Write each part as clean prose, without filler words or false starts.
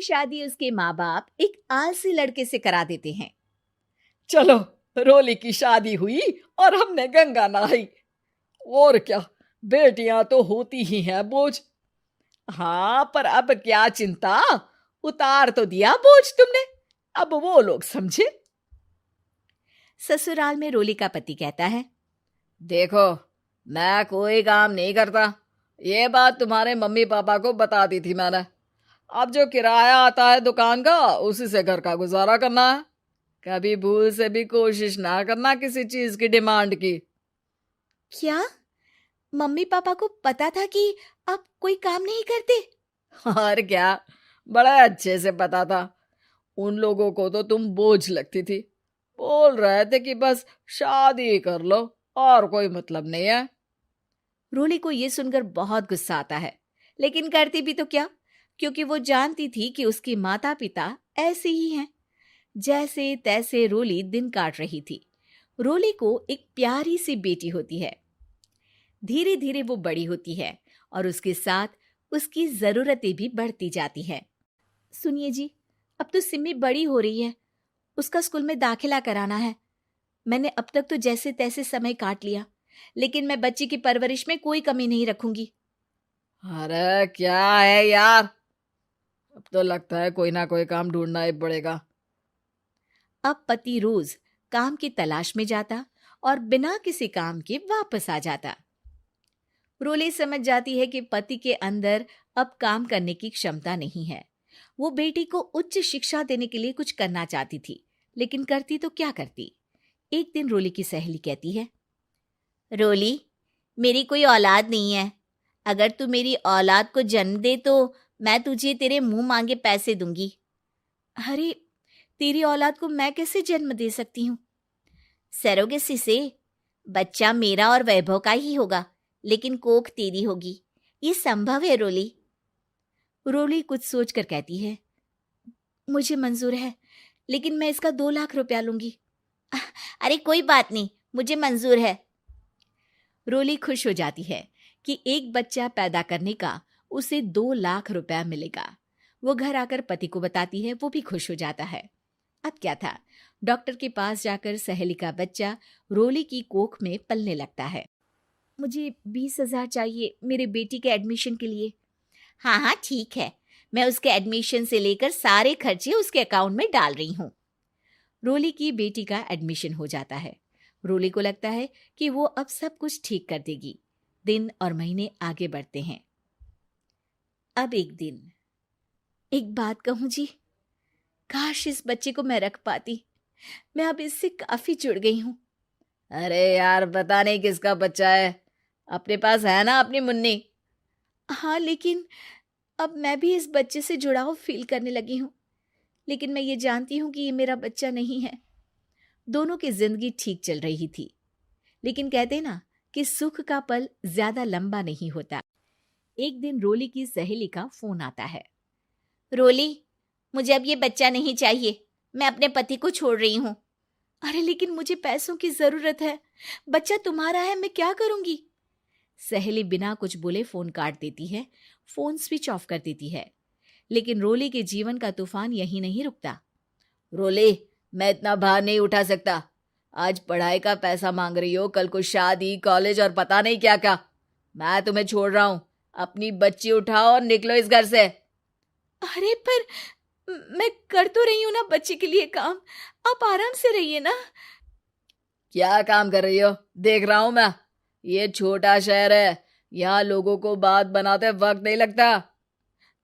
शादी उसके माँ बाप एक आलसी लड़के से करा देते हैं। चलो, रोली की शादी हुई और हमने गंगा नहाई। और क्या, बेटियां तो होती ही हैं बोझ। हाँ, पर अब क्या चिंता, उतार तो दिया बोझ तुमने, अब वो लोग समझे। ससुराल में रोली का पति कहता है, देखो, मैं कोई काम नहीं करता, ये बात तुम्हारे मम्मी पापा को बता दी थी मैंने। अब जो किराया आता है दुकान का, उसी से घर का गुजारा करना है। कभी भूल से भी कोशिश ना करना किसी चीज की डिमांड की। क्या मम्मी पापा को पता था कि आप कोई काम नहीं करते? और क्या, बड़ा अच्छे से पता था। उन लोगों को तो तुम बोझ लगती थी, बोल रहे थे कि बस शादी कर लो और कोई मतलब नहीं है। रोली को यह सुनकर बहुत गुस्सा आता है, लेकिन करती भी तो क्या, क्योंकि वो जानती थी कि उसके माता पिता ऐसे ही हैं। जैसे तैसे रोली दिन काट रही थी। रोली को एक प्यारी सी बेटी होती है। धीरे धीरे वो बड़ी होती है और उसके साथ उसकी जरूरतें भी बढ़ती जाती हैं। सुनिए जी, अब तो सिमी बड़ी हो रही है, उसका स्कूल में दाखिला कराना है। मैंने अब तक तो जैसे तैसे समय काट लिया, लेकिन मैं बच्ची की परवरिश में कोई कमी नहीं रखूंगी। अरे क्या है यार, अब तो लगता है कोई ना कोई काम ढूंढना ही पड़ेगा। अब पति रोज काम की तलाश में जाता और बिना किसी काम के वापस आ जाता। रोली समझ जाती है कि पति के अंदर अब काम करने की क्षमता नहीं है। वो बेटी को उच्च शिक्षा देने के लिए कुछ करना चाहती थी, लेकिन करती तो क्या करती। एक दिन रोली की सहेली कहती है, रोली, मेरी कोई औलाद नहीं है। अगर तू मेरी औलाद को जन्म दे तो मैं तुझे तेरे मुंह मांगे पैसे दूंगी। अरे, तेरी औलाद को मैं कैसे जन्म दे सकती हूँ? सरोगेसी से। बच्चा मेरा और वैभव का ही होगा, लेकिन कोख तेरी होगी। ये संभव है रोली। रोली कुछ सोचकर कहती है, मुझे मंजूर है, लेकिन मैं इसका 2 लाख रुपया लूंगी। अरे कोई बात नहीं, मुझे मंजूर है। रोली खुश हो जाती है कि एक बच्चा पैदा करने का उसे 2 लाख रुपया मिलेगा। वो घर आकर पति को बताती है, वो भी खुश हो जाता है। अब क्या था, डॉक्टर के पास जाकर सहेली का बच्चा रोली की कोख में पलने लगता है। मुझे 20,000 चाहिए मेरे बेटी के एडमिशन के लिए। हाँ हाँ ठीक है, मैं उसके एडमिशन से लेकर सारे खर्चे उसके अकाउंट में डाल रही हूँ। रोली की बेटी का एडमिशन हो जाता है। रोली को लगता है कि वो अब सब कुछ ठीक कर देगी। दिन और महीने आगे बढ़ते हैं। अब एक दिन, एक बात कहूँ जी, काश इस बच्चे को मैं रख पाती। मैं अब इससे काफी जुड़ गई हूँ। अरे यार, पता नहीं किसका बच्चा है, अपने पास है ना अपनी मुन्नी। हाँ, लेकिन अब मैं भी इस बच्चे से जुड़ाव फील करने लगी हूँ। लेकिन मैं ये जानती हूँ कि ये मेरा बच्चा नहीं है। दोनों की जिंदगी ठीक चल रही थी, लेकिन कहते ना कि सुख का पल ज्यादा लंबा नहीं होता। एक दिन रोली की सहेली का फोन आता है। रोली, मुझे अब ये बच्चा नहीं चाहिए, मैं अपने पति को छोड़ रही हूँ। अरे लेकिन मुझे पैसों की जरूरत है, बच्चा तुम्हारा है, मैं क्या करूंगी? सहेली बिना कुछ बोले फोन काट देती है, फोन स्विच ऑफ कर देती है। लेकिन रोली के जीवन का तूफान यहीं नहीं रुकता। रोली, मैं इतना भार नहीं उठा सकता। आज पढ़ाई का पैसा मांग रही हो, कल को शादी, कॉलेज और पता नहीं क्या क्या। मैं तुम्हें छोड़ रहा हूँ, अपनी बच्ची उठाओ और निकलो इस घर से। अरे पर मैं कर तो रही हूं ना बच्चे के लिए काम, आप आराम से रहिए ना। क्या काम कर रही हो, देख रहा हूं मैं। ये छोटा शहर है, यहाँ लोगों को बात बनाते वक्त नहीं लगता।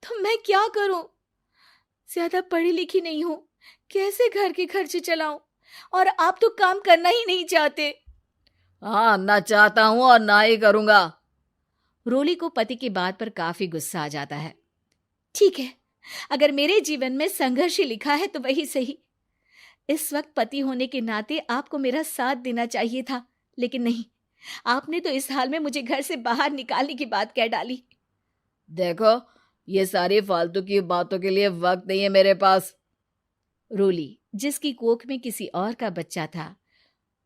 तो मैं क्या करूं? ज्यादा पढ़ी लिखी नहीं हूं, कैसे घर के खर्चे चलाऊं? और आप तो काम करना ही नहीं चाहते। हाँ, ना चाहता हूं और ना ही करूंगा। रोली को पति की बात पर काफी गुस्सा आ जाता है। ठीक है, अगर मेरे जीवन में संघर्ष ही लिखा है तो वही सही। इस वक्त पति होने के नाते आपको मेरा साथ देना चाहिए था, लेकिन नहीं, आपने तो इस हाल में मुझे घर से बाहर निकालने की बात कह डाली। देखो, ये सारी फालतू की बातों के लिए वक्त नहीं है मेरे पास। रोली, जिसकी कोख में किसी और का बच्चा था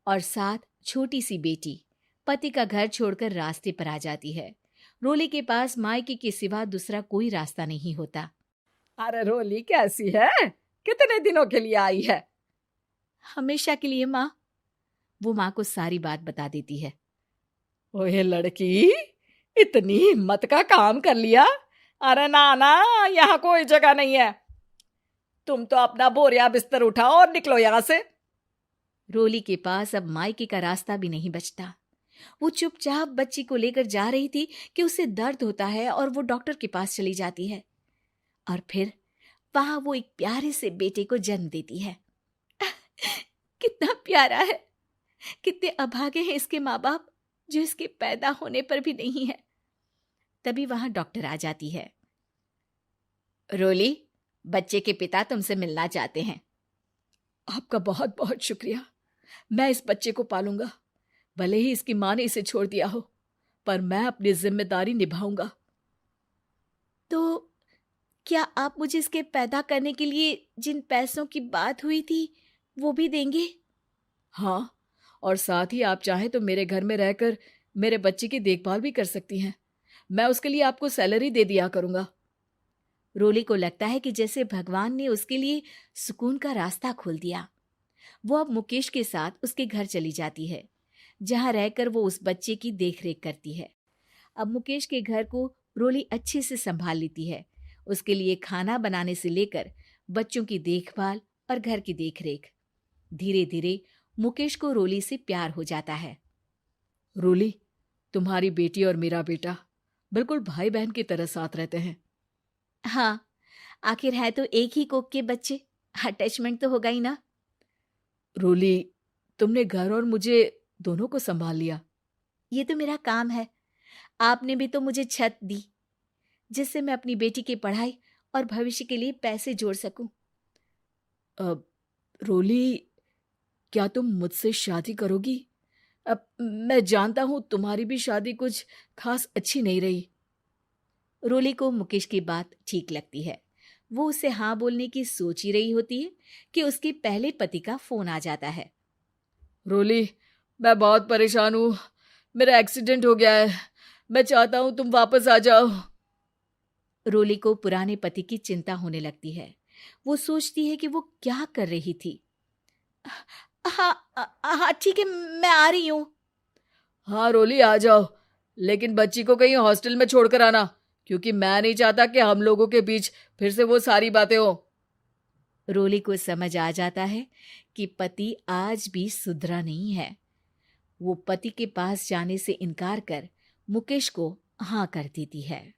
और साथ छोटी सी बेटी, पति का घर छोड़कर रास्ते पर आ जाती है। रोली के पास मायके के सिवा दूसरा कोई रास्ता नहीं होता। अरे रोली कैसी है? कितने दिनों के लिए आई है? हमेशा के लिए माँ। वो माँ को सारी बात बता देती है। ओए लड़की, इतनी हिम्मत का काम कर लिया। अरे ना ना, यहाँ कोई जगह नहीं है। तुम तो अपना बोरिया बिस्तर उठाओ और निकलो यहाँ से। रोली के पास अब मायके का रास्ता भी नहीं बचता। वो चुपचाप बच्ची को लेकर जा रही थी कि उसे दर्द होता है और वो डॉक्टर के पास चली जाती है। और फिर वहां वो एक प्यारे से बेटे को जन्म देती है। कितना प्यारा है। कितने अभागे हैं इसके माँ बाप जो इसके पैदा होने पर भी नहीं है। तभी वहां डॉक्टर आ जाती है। रोली, बच्चे के पिता तुमसे मिलना चाहते हैं। आपका बहुत बहुत शुक्रिया। मैं इस बच्चे को पालूंगा। भले ही इसकी माँ ने इसे छोड़ दिया हो, पर मैं अपनी जिम्मेदारी निभाऊंगा। तो क्या आप मुझे इसके पैदा करने के लिए जिन पैसों की बात हुई थी वो भी देंगे? हाँ, और साथ ही आप चाहें तो मेरे घर में रहकर मेरे बच्चे की देखभाल भी कर सकती हैं। मैं उसके लिए आपको सैलरी दे दिया करूंगा। रोली को लगता है कि जैसे भगवान ने उसके लिए सुकून का रास्ता खोल दिया। वो अब मुकेश के साथ उसके घर चली जाती है, जहां रहकर वो उस बच्चे की देखरेख करती है। अब मुकेश के घर को रोली अच्छे से संभाल लेती है। उसके लिए खाना बनाने से लेकर बच्चों की देखभाल और घर की देखरेख। धीरे धीरे मुकेश को रोली से प्यार हो जाता है। रोली, तुम्हारी बेटी और मेरा बेटा बिल्कुल भाई बहन की तरह साथ रहते हैं। हाँ, आखिर है तो एक ही कोख के बच्चे, अटैचमेंट तो होगा ही ना। रोली, तुमने घर और मुझे दोनों को संभाल लिया। ये तो मेरा काम है। आपने भी तो मुझे छत दी जिससे मैं अपनी बेटी की पढ़ाई और भविष्य के लिए पैसे जोड़ सकूं। अब रोली, क्या तुम मुझसे शादी करोगी? अब मैं जानता हूं तुम्हारी भी शादी कुछ खास अच्छी नहीं रही। रोली को मुकेश की बात ठीक लगती है। वो उसे हाँ बोलने की सोच ही रही होती है कि उसके पहले पति का फोन आ जाता है। रोली, मैं बहुत परेशान हूँ। मेरा एक्सीडेंट हो गया है। मैं चाहता हूँ तुम वापस आ जाओ। रोली को पुराने पति की चिंता होने लगती है। वो सोचती है कि वो क्या कर रही थी। हाँ हाँ ठीक है, मैं आ रही हूँ। हाँ रोली, आ जाओ, लेकिन बच्ची को कहीं हॉस्टल में छोड़कर आना, क्योंकि मैं नहीं चाहता कि हम लोगों के बीच फिर से वो सारी बातें हो। रोली को समझ आ जाता है कि पति आज भी सुधरा नहीं है। वो पति के पास जाने से इनकार कर मुकेश को हाँ कर देती है।